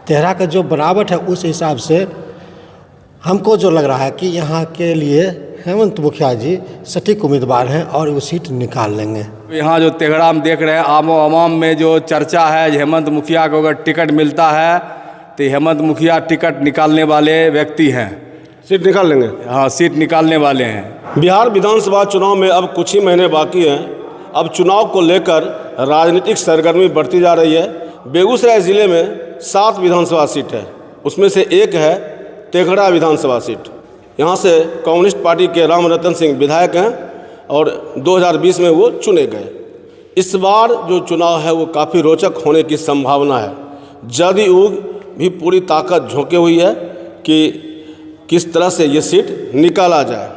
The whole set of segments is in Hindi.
तेहरा का जो बनावट है उस हिसाब से हमको जो लग रहा है कि यहाँ के लिए हेमंत मुखिया जी सटीक उम्मीदवार हैं और वो सीट निकाल लेंगे। यहाँ जो तेघड़ा हम देख रहे हैं आवाम में जो चर्चा है हेमंत मुखिया को अगर टिकट मिलता है तो हेमंत मुखिया टिकट निकालने वाले व्यक्ति हैं। सीट निकाल लेंगे। हाँ, सीट निकालने वाले हैं। बिहार विधानसभा चुनाव में अब कुछ ही महीने बाकी हैं। अब चुनाव को लेकर राजनीतिक सरगर्मी बढ़ती जा रही है। बेगूसराय ज़िले में 7 विधानसभा सीट है, उसमें से एक है तेघड़ा विधानसभा सीट। यहाँ से कम्युनिस्ट पार्टी के राम रतन सिंह विधायक हैं और 2020 में वो चुने गए। इस बार जो चुनाव है वो काफ़ी रोचक होने की संभावना है। जदयू भी पूरी ताकत झोंके हुई है कि किस तरह से ये सीट निकाला जाए।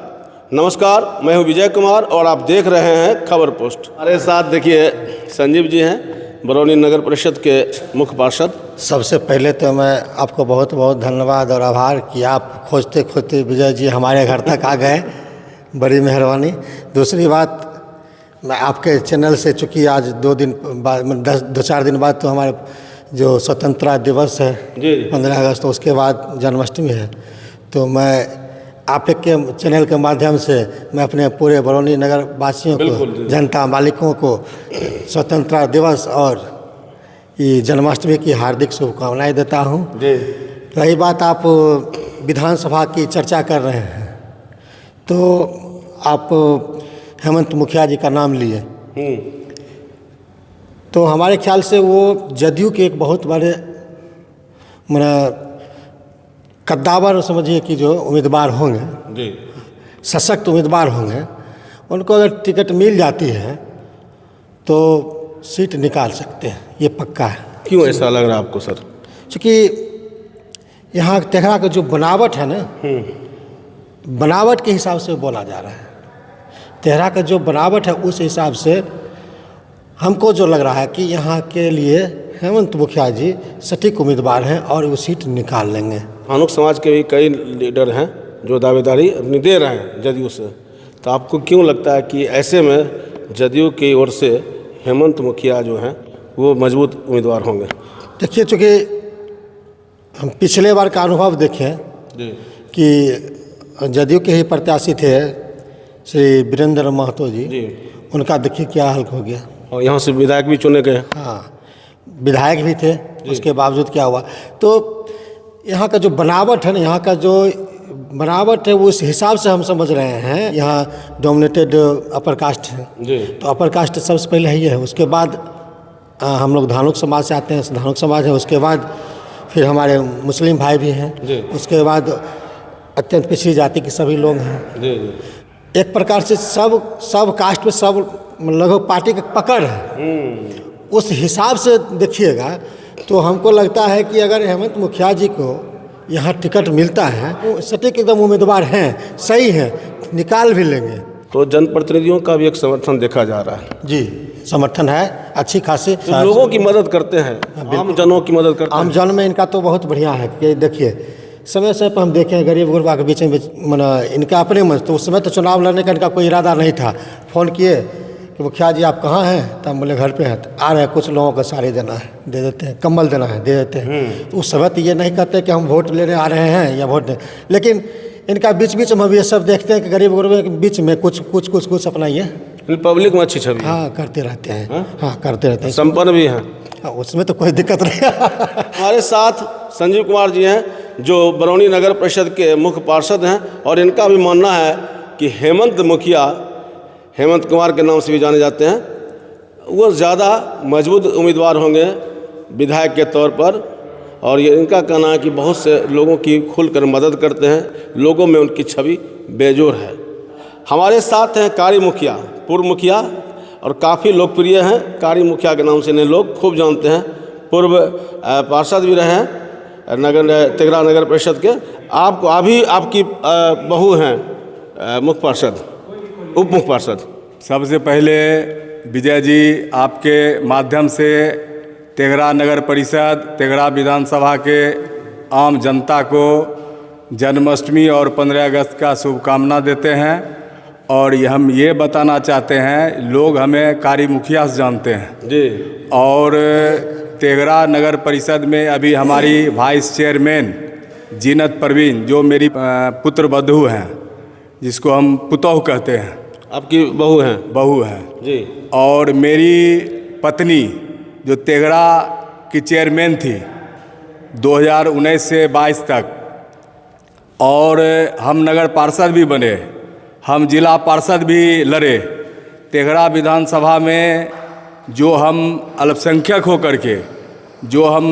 नमस्कार, मैं हूं विजय कुमार और आप देख रहे हैं खबर पोस्ट। हमारे साथ देखिए संजीव जी हैं, बरौनी नगर परिषद के मुख्य पार्षद। सबसे पहले तो मैं आपको बहुत बहुत धन्यवाद और आभार कि आप खोजते खोजते विजय जी हमारे घर तक आ गए, बड़ी मेहरबानी। दूसरी बात, मैं आपके चैनल से चूँकि आज 2 दिन बाद 2-4 दिन बाद तो हमारे जो स्वतंत्रता दिवस है 15 अगस्त, तो उसके बाद जन्माष्टमी है, तो मैं आप के चैनल के माध्यम से मैं अपने पूरे बरौनी नगर वासियों को, जनता मालिकों को स्वतंत्रता दिवस और ये जन्माष्टमी की हार्दिक शुभकामनाएं देता हूं। रही बात आप विधानसभा की चर्चा कर रहे हैं, तो आप हेमंत मुखिया जी का नाम लिए, तो हमारे ख्याल से वो जदयू के एक बहुत बड़े कद्दावर समझिए कि जो उम्मीदवार होंगे, सशक्त उम्मीदवार होंगे, उनको अगर टिकट मिल जाती है तो सीट निकाल सकते हैं, ये पक्का है। क्यों ऐसा लग रहा है आपको सर? क्योंकि यहाँ तेघड़ा का जो बनावट है ना, बनावट के हिसाब से बोला जा रहा है। तेघड़ा का जो बनावट है उस हिसाब से हमको जो लग रहा है कि यहाँ के लिए हेमंत मुखिया जी सटीक उम्मीदवार हैं और वो सीट निकाल लेंगे। भानुक समाज के भी कई लीडर हैं जो दावेदारी अपनी दे रहे हैं जदयू से, तो आपको क्यों लगता है कि ऐसे में जदयू की ओर से हेमंत मुखिया जो हैं वो मजबूत उम्मीदवार होंगे? देखिए, चूँकि हम पिछले बार का अनुभव देखें कि जदयू के ही प्रत्याशी थे श्री वीरेंद्र महतो जी, उनका देखिए क्या हाल हो गया। और यहाँ से विधायक भी चुने गए। हाँ, विधायक भी थे, उसके बावजूद क्या हुआ। तो यहाँ का जो बनावट है ना, यहाँ का जो बनावट है वो उस हिसाब से हम समझ रहे हैं। यहाँ डोमिनेटेड अपर कास्ट है, तो अपर कास्ट सबसे पहले ही है, उसके बाद हम लोग धानुक समाज से आते हैं, धानुक समाज है, उसके बाद फिर हमारे मुस्लिम भाई भी हैं, उसके बाद अत्यंत पिछड़ी जाति के सभी लोग हैं। एक प्रकार से सब कास्ट में सब लगभग पार्टी का पकड़ है। उस हिसाब से देखिएगा तो हमको लगता है कि अगर हेमंत मुखिया जी को यहाँ टिकट मिलता है तो सटीक एकदम उम्मीदवार हैं, सही हैं, निकाल भी लेंगे। तो जनप्रतिनिधियों का भी एक समर्थन देखा जा रहा है। जी, समर्थन है अच्छी खासी। तो लोगों की मदद करते हैं, आम जनों की मदद करते हैं। आम जन में इनका तो बहुत बढ़िया है कि देखिए समय समय पर हम देखें गरीब गुरबा के बीच में इनका अपने मन, तो उस समय तो चुनाव लड़ने का इनका कोई इरादा नहीं था। फ़ोन किए कि मुखिया जी आप कहाँ हैं, तो हम बोले घर पे हैं। तो आ रहे हैं, कुछ लोगों को साड़ी देना है दे देते हैं, कंबल देना है दे देते हैं। तो उस समय तो ये नहीं कहते कि हम वोट लेने आ रहे हैं या वोट, लेकिन इनका बीच बीच में हम ये सब देखते हैं कि गरीब गुरबे के बीच में कुछ अपना ये पब्लिक में अच्छी छवि करते रहते हैं। हाँ, करते रहते हैं, संपन्न भी हैं। उसमें तो कोई दिक्कत नहीं। हमारे साथ संजीव कुमार जी हैं जो बरौनी नगर परिषद के मुख्य पार्षद हैं, और इनका भी मानना है कि हेमंत मुखिया, हेमंत कुमार के नाम से भी जाने जाते हैं, वो ज़्यादा मजबूत उम्मीदवार होंगे विधायक के तौर पर। और ये इनका कहना है कि बहुत से लोगों की खुलकर मदद करते हैं, लोगों में उनकी छवि बेजोर है। हमारे साथ हैं कारी मुखिया, पूर्व मुखिया, और काफ़ी लोकप्रिय हैं। कारी मुखिया के नाम से इन्हें लोग खूब जानते हैं। पूर्व पार्षद भी रहे हैं तेघड़ा नगर परिषद के। आपको अभी आपकी बहू हैं मुख्य पार्षद, उप मुख्य पार्षद। सबसे पहले विजय जी, आपके माध्यम से तेघड़ा नगर परिषद, तेघड़ा विधानसभा के आम जनता को जन्माष्टमी और 15 अगस्त का शुभकामना देते हैं। और हम ये बताना चाहते हैं, लोग हमें कारी मुखिया से जानते हैं जी, और तेघरा नगर परिषद में अभी हमारी वाइस चेयरमैन जीनत परवीन, जो मेरी पुत्र वधू हैं, जिसको हम पुतौह कहते हैं, आपकी बहू हैं? बहू हैं जी। और मेरी पत्नी जो तेघरा की चेयरमैन थी 2019 से 22 तक, और हम नगर पार्षद भी बने, हम जिला पार्षद भी लड़े। तेघरा विधानसभा में जो हम अल्पसंख्यक होकर के जो हम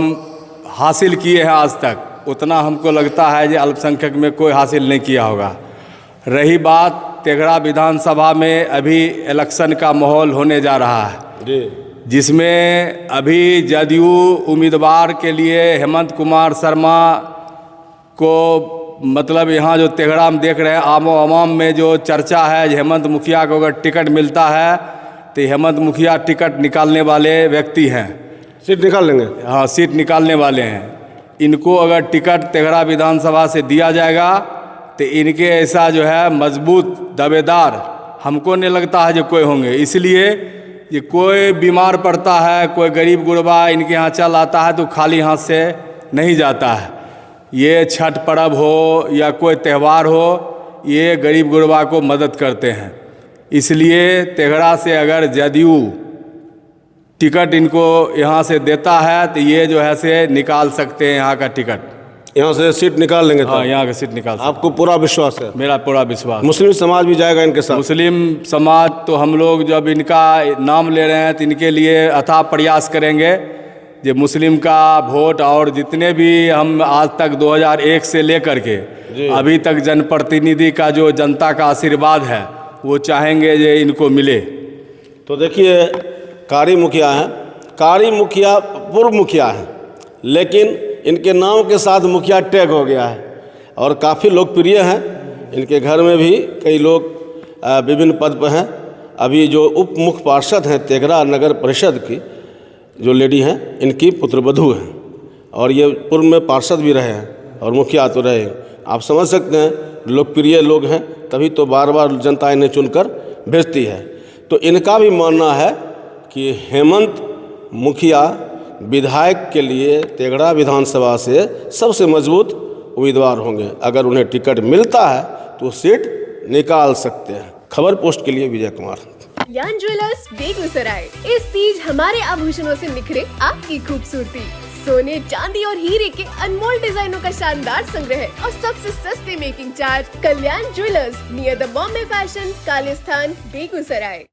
हासिल किए हैं आज तक, उतना हमको लगता है कि अल्पसंख्यक में कोई हासिल नहीं किया होगा। रही बात तेघरा विधानसभा में अभी इलेक्शन का माहौल होने जा रहा है जी, जिसमें अभी जदयू उम्मीदवार के लिए हेमंत कुमार शर्मा को, मतलब यहाँ जो तेघरा में देख रहे हैं आमो अवाम में जो चर्चा है, हेमंत मुखिया को अगर टिकट मिलता है तो हेमंत मुखिया टिकट निकालने वाले व्यक्ति हैं। सीट निकाल लेंगे? हाँ, सीट निकालने वाले हैं। इनको अगर टिकट तेघरा विधानसभा से दिया जाएगा तो इनके ऐसा जो है मजबूत दावेदार हमको नहीं लगता है जो कोई होंगे। इसलिए ये कोई बीमार पड़ता है, कोई गरीब गुरबा इनके यहाँ चल आता है तो खाली हाथ से नहीं जाता है। ये छठ पर्व हो या कोई त्यौहार हो, ये गरीब गुरबा को मदद करते हैं। इसलिए तेघरा से अगर जदयू टिकट इनको यहाँ से देता है तो ये जो है से निकाल सकते हैं यहाँ का टिकट, यहाँ से सीट निकाल लेंगे? हाँ, यहाँ का सीट निकाल सकते हैं। आपको पूरा विश्वास है? मेरा पूरा विश्वास। मुस्लिम समाज भी जाएगा इनके साथ? मुस्लिम समाज तो हम लोग जब इनका नाम ले रहे हैं तो इनके लिए अथाह प्रयास करेंगे जो मुस्लिम का वोट, और जितने भी हम आज तक 2001 से लेकर के अभी तक जनप्रतिनिधि का जो जनता का आशीर्वाद है वो चाहेंगे जो इनको मिले। तो देखिए, कारी मुखिया हैं, कारी मुखिया पूर्व मुखिया हैं, लेकिन इनके नाम के साथ मुखिया टैग हो गया है और काफ़ी लोकप्रिय हैं। इनके घर में भी कई लोग विभिन्न पद पर हैं। अभी जो उप मुख्य पार्षद हैं तेघरा नगर परिषद की जो लेडी हैं, इनकी पुत्रवधू हैं और ये पूर्व में पार्षद भी रहे हैं और मुखिया तो रहे। आप समझ सकते हैं, लोकप्रिय लोग हैं, तभी तो बार बार जनता इन्हें चुनकर भेजती है। तो इनका भी मानना है कि हेमंत मुखिया विधायक के लिए तेघरा विधानसभा से सबसे मजबूत उम्मीदवार होंगे। अगर उन्हें टिकट मिलता है तो सीट निकाल सकते हैं। खबर पोस्ट के लिए विजय कुमार। कल्याण ज्वेलर्स बेगूसराय। इस तीज हमारे आभूषणों से निखरे आपकी खूबसूरती। सोने, चांदी और हीरे के अनमोल डिजाइनों का शानदार संग्रह और सबसे सस्ते making charge. Kalyan jewellers near the Bombay fashion, Kalisthan, Begusarai.